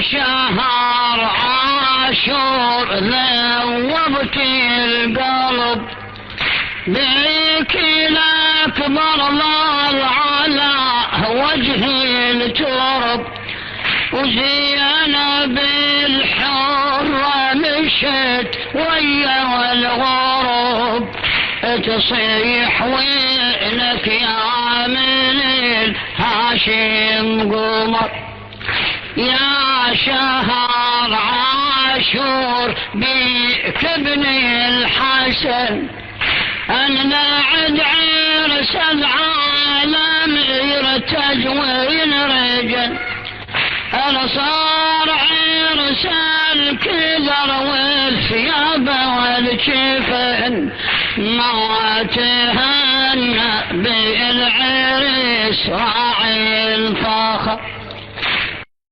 شهر عاشور ذوبت القلب بيك الأكبر ظل على وجه الترب وزينب الحرة مشت ويا الغرب تصيح وينك يا من الهاشم قمر يا شهر عاشور بيك ابن الحسن أنا عد عرس العالم يرتج وينرجل أنا صار عرس الكدر والثياب والجفن ما تهنى بالعرس راعي الفخر